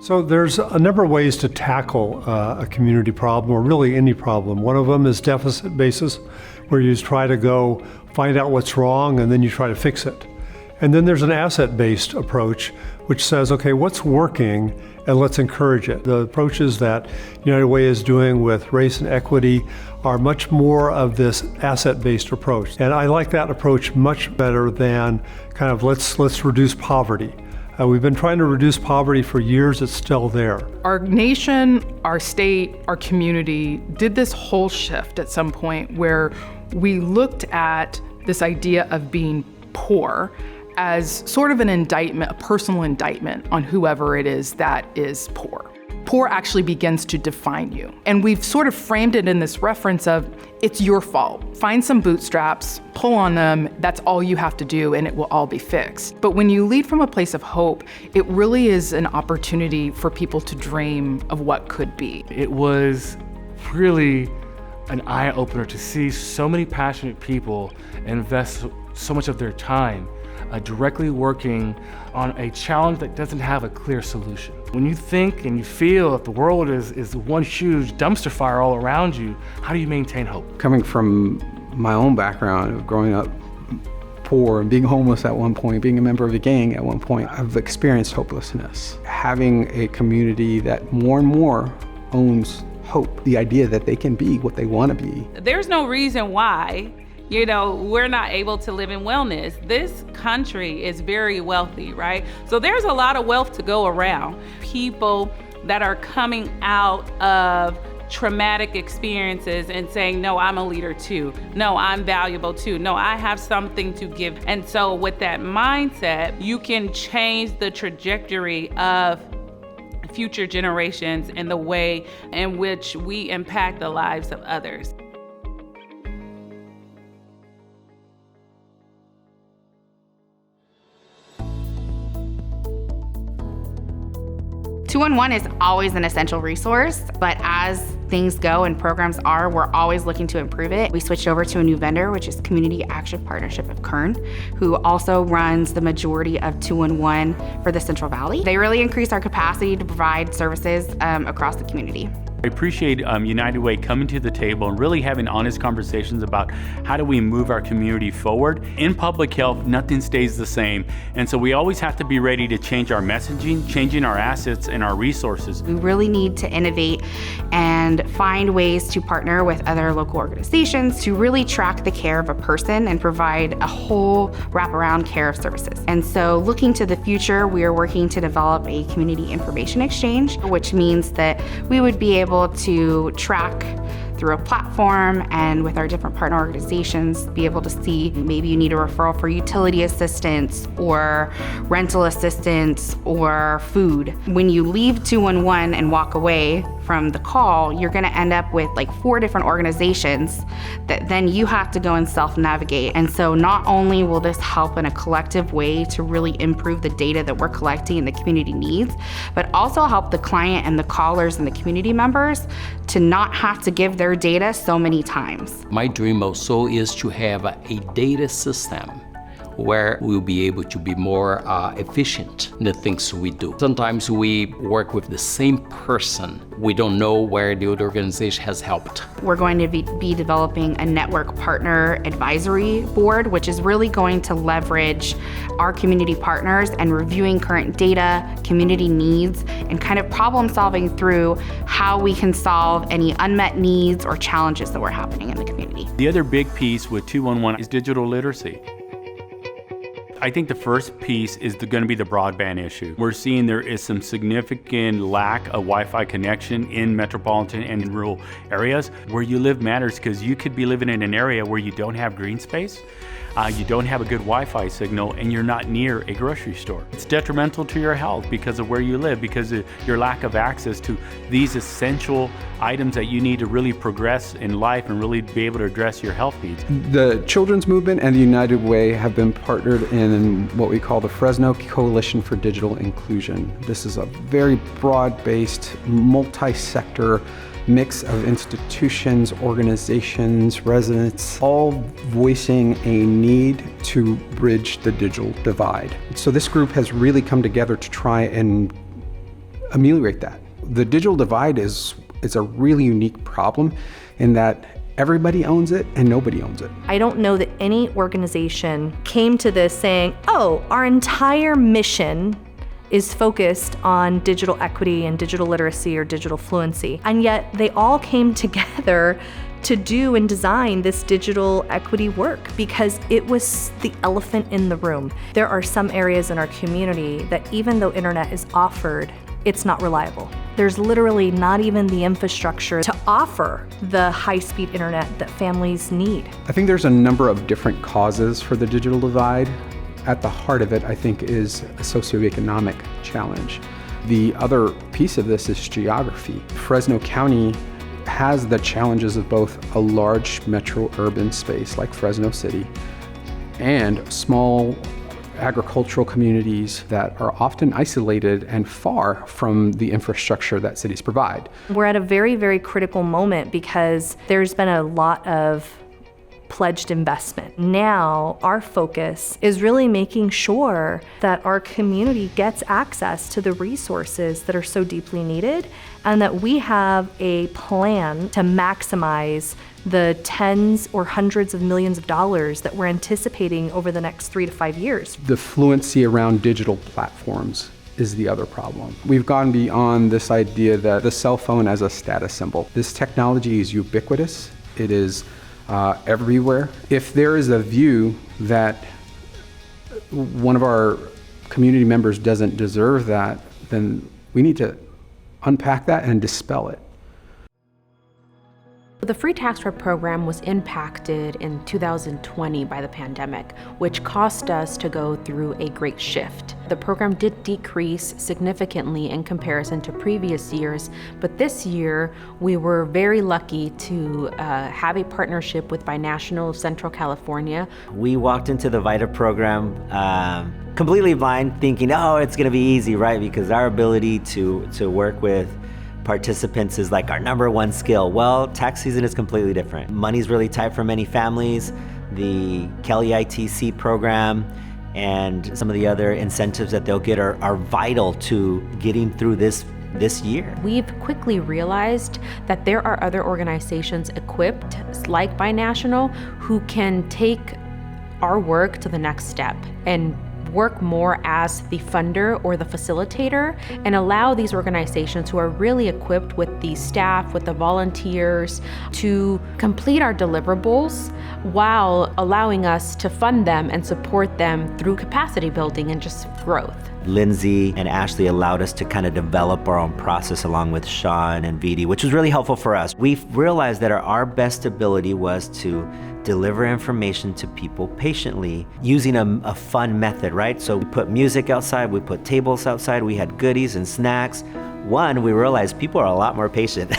So there's a number of ways to tackle a community problem, or really any problem. One of them is deficit basis, where you try to go find out what's wrong and then you try to fix it. And then there's an asset-based approach, which says, okay, what's working and let's encourage it. The approaches that United Way is doing with race and equity are much more of this asset-based approach. And I like that approach much better than kind of let's reduce poverty. We've been trying to reduce poverty for years, it's still there. Our nation, our state, our community did this whole shift at some point where we looked at this idea of being poor as sort of an indictment, a personal indictment on whoever it is that is poor. Poor actually begins to define you. And we've sort of framed it in this reference of, it's your fault. Find some bootstraps, pull on them, that's all you have to do, and it will all be fixed. But when you lead from a place of hope, it really is an opportunity for people to dream of what could be. It was really an eye-opener to see so many passionate people invest so much of their time directly working on a challenge that doesn't have a clear solution. When you think and you feel that the world is one huge dumpster fire all around you, how do you maintain hope? Coming from my own background of growing up poor and being homeless at one point, being a member of a gang at one point, I've experienced hopelessness. Having a community that more and more owns hope, the idea that they can be what they want to be. There's no reason why we're not able to live in wellness. This country is very wealthy, right? So there's a lot of wealth to go around. People that are coming out of traumatic experiences and saying, no, I'm a leader too. No, I'm valuable too. No, I have something to give. And so with that mindset, you can change the trajectory of future generations and the way in which we impact the lives of others. 211 is always an essential resource, but as things go and programs are, we're always looking to improve it. We switched over to a new vendor, which is Community Action Partnership of Kern, who also runs the majority of 211 for the Central Valley. They really increase our capacity to provide services across the community. I appreciate United Way coming to the table and really having honest conversations about how do we move our community forward. In public health, nothing stays the same. And so we always have to be ready to change our messaging, changing our assets and our resources. We really need to innovate and find ways to partner with other local organizations to really track the care of a person and provide a whole wraparound care of services. And so looking to the future, we are working to develop a community information exchange, which means that we would be able to track through a platform and with our different partner organizations, be able to see maybe you need a referral for utility assistance or rental assistance or food. When you leave 211 and walk away from the call, you're gonna end up with like 4 different organizations that then you have to go and self-navigate. And so not only will this help in a collective way to really improve the data that we're collecting and the community needs, but also help the client and the callers and the community members to not have to give their data so many times. My dream also is to have a data system where we'll be able to be more efficient in the things we do. Sometimes we work with the same person. We don't know where the other organization has helped. We're going to be developing a network partner advisory board, which is really going to leverage our community partners and reviewing current data, community needs, and kind of problem solving through how we can solve any unmet needs or challenges that were happening in the community. The other big piece with 211 is digital literacy. I think the first piece is going to be the broadband issue. We're seeing there is some significant lack of Wi-Fi connection in metropolitan and in rural areas. Where you live matters, because you could be living in an area where you don't have green space, you don't have a good Wi-Fi signal, and you're not near a grocery store. It's detrimental to your health because of where you live, because of your lack of access to these essential items that you need to really progress in life and really be able to address your health needs. The Children's Movement and the United Way have been partnered in what we call the Fresno Coalition for Digital Inclusion. This is a very broad-based, multi-sector mix of institutions, organizations, residents, all voicing a need to bridge the digital divide. So this group has really come together to try and ameliorate that. The digital divide is a really unique problem in that everybody owns it and nobody owns it. I don't know that any organization came to this saying, oh, our entire mission is focused on digital equity and digital literacy or digital fluency. And yet they all came together to do and design this digital equity work because it was the elephant in the room. There are some areas in our community that even though internet is offered, it's not reliable. There's literally not even the infrastructure to offer the high-speed internet that families need. I think there's a number of different causes for the digital divide. At the heart of it, I think, is a socioeconomic challenge. The other piece of this is geography. Fresno County has the challenges of both a large metro urban space like Fresno City and small agricultural communities that are often isolated and far from the infrastructure that cities provide. We're at a very, very critical moment because there's been a lot of pledged investment. Now, our focus is really making sure that our community gets access to the resources that are so deeply needed and that we have a plan to maximize the tens or hundreds of millions of dollars that we're anticipating over the next 3 to 5 years. The fluency around digital platforms is the other problem. We've gone beyond this idea that the cell phone as a status symbol. This technology is ubiquitous. It is everywhere. If there is a view that one of our community members doesn't deserve that, then we need to unpack that and dispel it. The free tax prep program was impacted in 2020 by the pandemic, which caused us to go through a great shift. The program did decrease significantly in comparison to previous years, but this year we were very lucky to have a partnership with Binational Central California. We walked into the VITA program completely blind, thinking, oh, it's gonna be easy, right? Because our ability to work with participants is like our #1 skill. Well, tax season is completely different. Money's really tight for many families. The Kelly ITC program and some of the other incentives that they'll get are vital to getting through this year. We've quickly realized that there are other organizations equipped, like Binational, who can take our work to the next step and work more as the funder or the facilitator and allow these organizations who are really equipped with the staff, with the volunteers, to complete our deliverables while allowing us to fund them and support them through capacity building and just growth. Lindsay and Ashley allowed us to kind of develop our own process along with Sean and Vidi, which was really helpful for us. We've realized that our best ability was to deliver information to people patiently using a fun method, right? So we put music outside, we put tables outside, we had goodies and snacks. One, we realized people are a lot more patient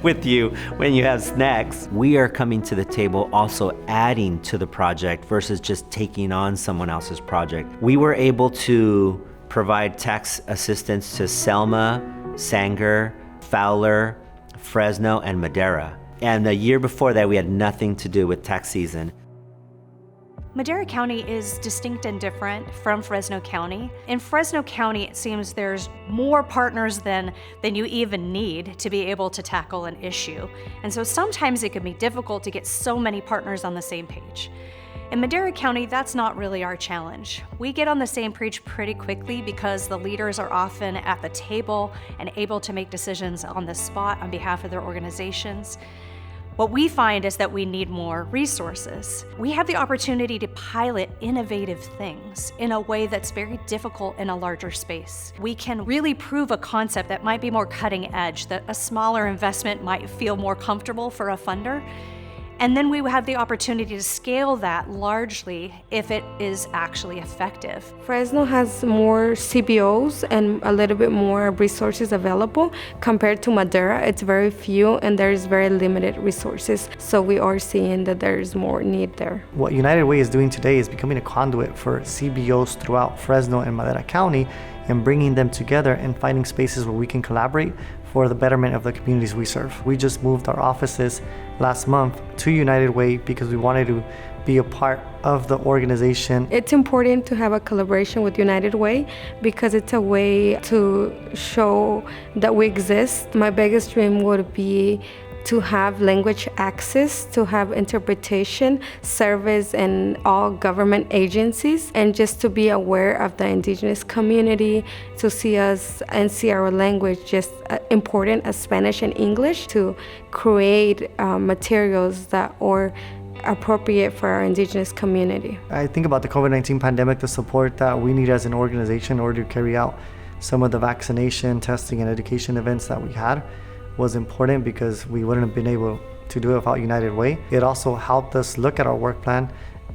with you when you have snacks. We are coming to the table also adding to the project versus just taking on someone else's project. We were able to provide tax assistance to Selma, Sanger, Fowler, Fresno, and Madera. And the year before that, we had nothing to do with tax season. Madera County is distinct and different from Fresno County. In Fresno County, it seems there's more partners than you even need to be able to tackle an issue. And so sometimes it can be difficult to get so many partners on the same page. In Madera County, that's not really our challenge. We get on the same page pretty quickly because the leaders are often at the table and able to make decisions on the spot on behalf of their organizations. What we find is that we need more resources. We have the opportunity to pilot innovative things in a way that's very difficult in a larger space. We can really prove a concept that might be more cutting edge, that a smaller investment might feel more comfortable for a funder. And then we have the opportunity to scale that largely if it is actually effective. Fresno has more CBOs and a little bit more resources available compared to Madera. It's very few and there's very limited resources. So we are seeing that there's more need there. What United Way is doing today is becoming a conduit for CBOs throughout Fresno and Madera County and bringing them together and finding spaces where we can collaborate for the betterment of the communities we serve. We just moved our offices last month to United Way because we wanted to be a part of the organization. It's important to have a collaboration with United Way because it's a way to show that we exist. My biggest dream would be to have language access, to have interpretation service in all government agencies, and just to be aware of the indigenous community, to see us and see our language just important as Spanish and English, to create materials that are appropriate for our indigenous community. I think about the COVID-19 pandemic, the support that we need as an organization in order to carry out some of the vaccination, testing, and education events that we had was important because we wouldn't have been able to do it without United Way. It also helped us look at our work plan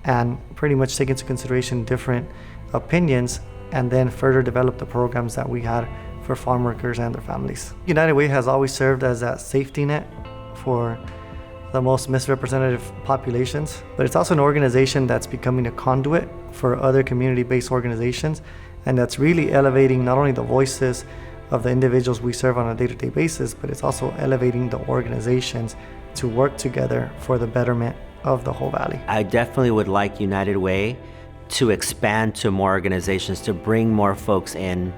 and pretty much take into consideration different opinions and then further develop the programs that we had for farm workers and their families. United Way has always served as that safety net for the most misrepresented populations, but it's also an organization that's becoming a conduit for other community-based organizations, and that's really elevating not only the voices of the individuals we serve on a day-to-day basis, but it's also elevating the organizations to work together for the betterment of the whole valley. I definitely would like United Way to expand to more organizations, to bring more folks in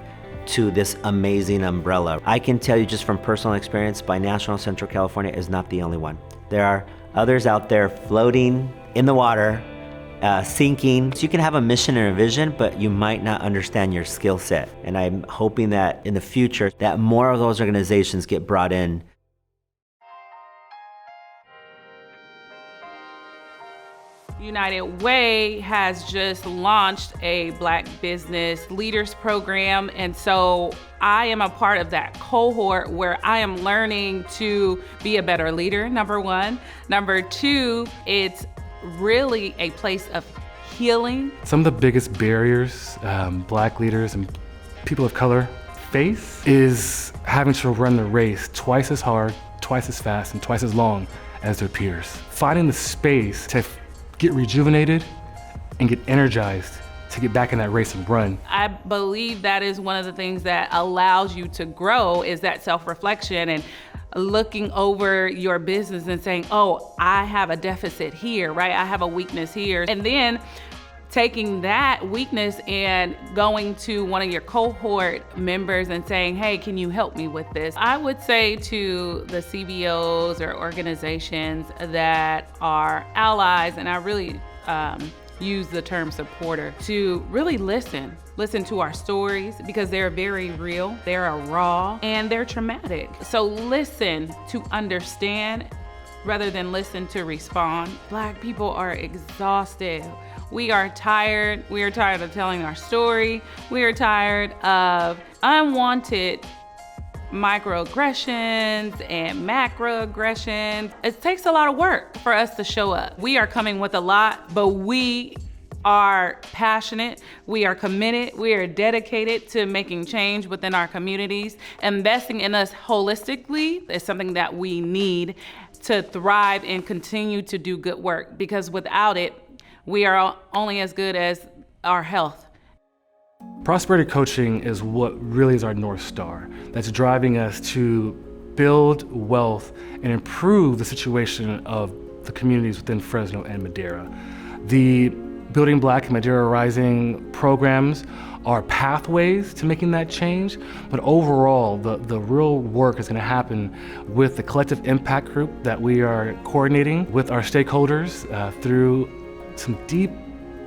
to this amazing umbrella. I can tell you just from personal experience, Binational Central California is not the only one. There are others out there floating in the water, sinking. So you can have a mission and a vision, but you might not understand your skill set. And I'm hoping that in the future that more of those organizations get brought in. United Way has just launched a Black Business Leaders Program, and so I am a part of that cohort where I am learning to be a better leader, number one. Number two, it's really a place of healing. Some of the biggest barriers Black leaders and people of color face is having to run the race twice as hard, twice as fast, and twice as long as their peers. Finding the space to get rejuvenated and get energized to get back in that race and run. I believe that is one of the things that allows you to grow, is that self-reflection and looking over your business and saying, oh, I have a deficit here, right? I have a weakness here. And then taking that weakness and going to one of your cohort members and saying, hey, can you help me with this? I would say to the CBOs or organizations that are allies, and I really use the term supporter, to really listen to our stories because they're very real, they're raw, and they're traumatic. So listen to understand rather than listen to respond. Black people are exhausted. We are tired. We are tired of telling our story. We are tired of unwanted microaggressions and macroaggressions. It takes a lot of work for us to show up. We are coming with a lot, but we are passionate, we are committed, we are dedicated to making change within our communities. Investing in us holistically is something that we need to thrive and continue to do good work, because without it, we are only as good as our health. Prosperity coaching is what really is our North Star, that's driving us to build wealth and improve the situation of the communities within Fresno and Madera. The Building Black and Madera Rising programs are pathways to making that change, but overall, the real work is going to happen with the collective impact group that we are coordinating with our stakeholders through some deep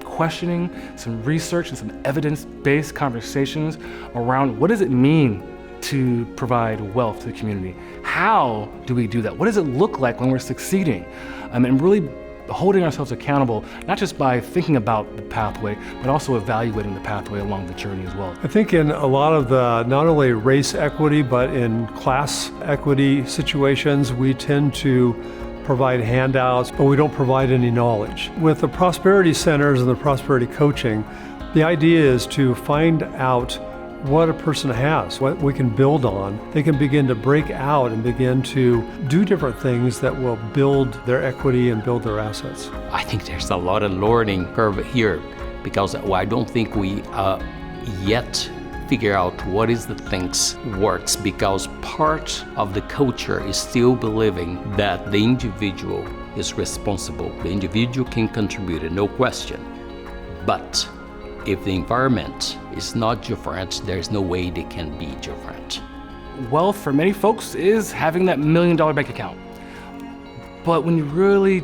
questioning, some research, and some evidence-based conversations around what does it mean to provide wealth to the community? How do we do that? What does it look like when we're succeeding? And really holding ourselves accountable, not just by thinking about the pathway, but also evaluating the pathway along the journey as well. I think in a lot of the, not only race equity, but in class equity situations, we tend to provide handouts, but we don't provide any knowledge. With the prosperity centers and the prosperity coaching, the idea is to find out what a person has, what we can build on. They can begin to break out and begin to do different things that will build their equity and build their assets. I think there's a lot of learning curve here because I don't think we yet figure out what is the things works, because part of the culture is still believing that the individual is responsible. The individual can contribute, no question. But if the environment is not different, there's no way they can be different. Wealth for many folks is having that $1 million bank account. But when you really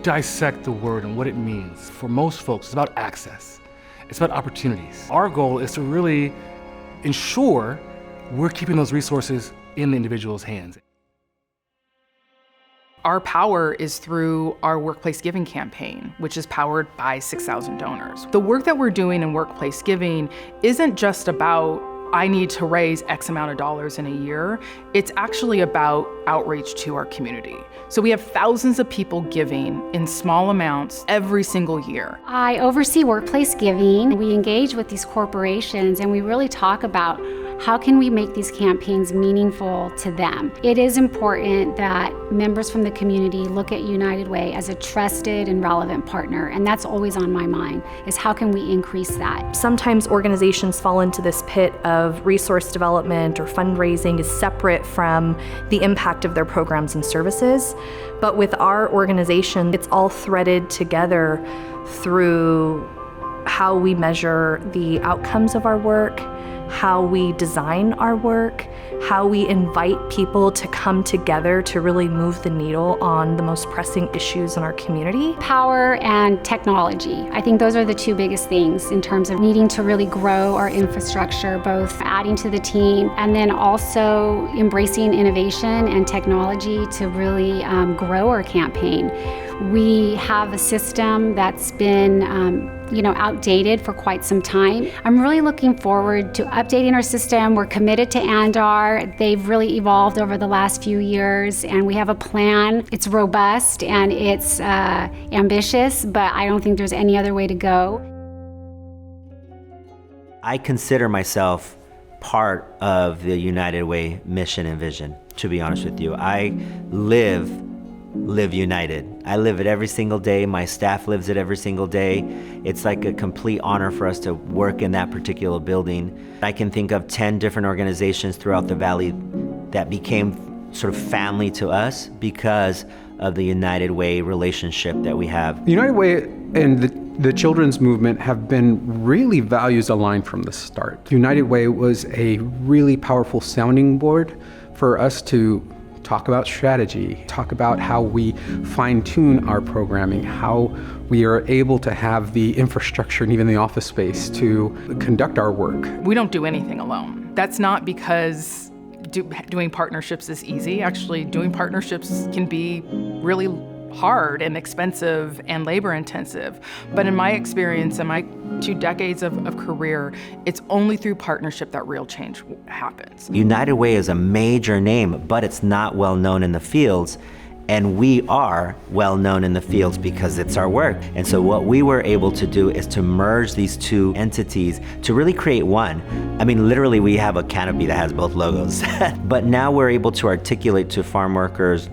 dissect the word and what it means, for most folks, it's about access. It's about opportunities. Our goal is to really ensure we're keeping those resources in the individual's hands. Our power is through our Workplace Giving campaign, which is powered by 6,000 donors. The work that we're doing in Workplace Giving isn't just about, I need to raise X amount of dollars in a year. It's actually about outreach to our community. So we have thousands of people giving in small amounts every single year. I oversee Workplace Giving. We engage with these corporations and we really talk about how can we make these campaigns meaningful to them. It is important that members from the community look at United Way as a trusted and relevant partner, and that's always on my mind, is how can we increase that? Sometimes organizations fall into this pit of resource development or fundraising is separate from the impact of their programs and services. But with our organization, it's all threaded together through how we measure the outcomes of our work, how we design our work, how we invite people to come together to really move the needle on the most pressing issues in our community. Power and technology. I think those are the two biggest things in terms of needing to really grow our infrastructure, both adding to the team and then also embracing innovation and technology to really grow our campaign. We have a system that's been outdated for quite some time. I'm really looking forward to updating our system. We're committed to ANDAR. They've really evolved over the last few years, and we have a plan. It's robust and it's ambitious, but I don't think there's any other way to go. I consider myself part of the United Way mission and vision, to be honest with you. I live United. I live it every single day. My staff lives it every single day. It's like a complete honor for us to work in that particular building. I can think of 10 different organizations throughout the valley that became sort of family to us because of the United Way relationship that we have. The United Way and the children's movement have been really values aligned from the start. United Way was a really powerful sounding board for us to talk about strategy, talk about how we fine-tune our programming, how we are able to have the infrastructure and even the office space to conduct our work. We don't do anything alone. That's not because doing partnerships is easy. Actually, doing partnerships can be really hard and expensive and labor intensive. But in my experience, in my 2 decades of career, it's only through partnership that real change happens. United Way is a major name, but it's not well known in the fields. And we are well known in the fields because it's our work. And so what we were able to do is to merge these two entities to really create one. I mean, literally we have a canopy that has both logos. But now we're able to articulate to farm workers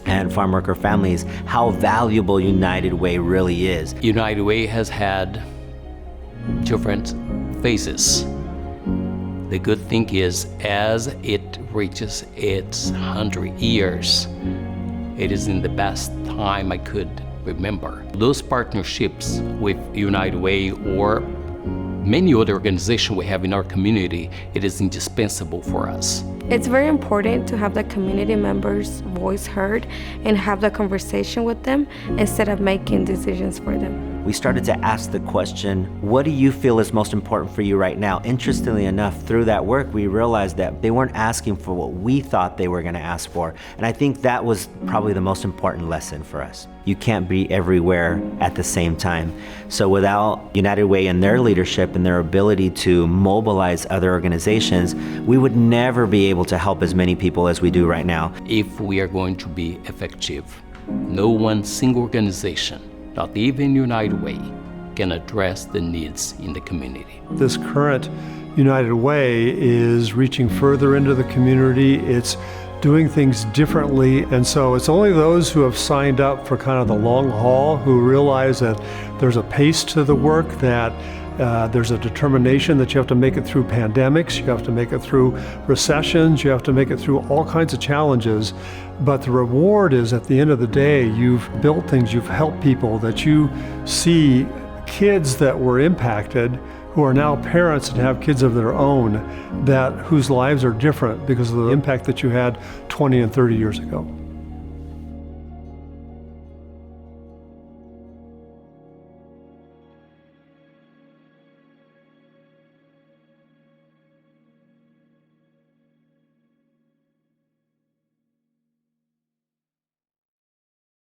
and farm worker families how valuable United Way really is. United Way has had different phases. The good thing is, as it reaches its 100 years, it is in the best time I could remember. Those partnerships with United Way or many other organizations we have in our community, it is indispensable for us. It's very important to have the community members' voice heard and have the conversation with them instead of making decisions for them. We started to ask the question, what do you feel is most important for you right now? Interestingly enough, through that work, we realized that they weren't asking for what we thought they were going to ask for. And I think that was probably the most important lesson for us. You can't be everywhere at the same time. So without United Way and their leadership and their ability to mobilize other organizations, we would never be able to help as many people as we do right now. If we are going to be effective, no one single organization, not even United Way, can address the needs in the community. This current United Way is reaching further into the community. It's doing things differently, and so it's only those who have signed up for kind of the long haul who realize that there's a pace to the work that There's a determination that you have to make it through pandemics, you have to make it through recessions, you have to make it through all kinds of challenges. But the reward is, at the end of the day, you've built things, you've helped people, that you see kids that were impacted who are now parents and have kids of their own, whose lives are different because of the impact that you had 20 and 30 years ago.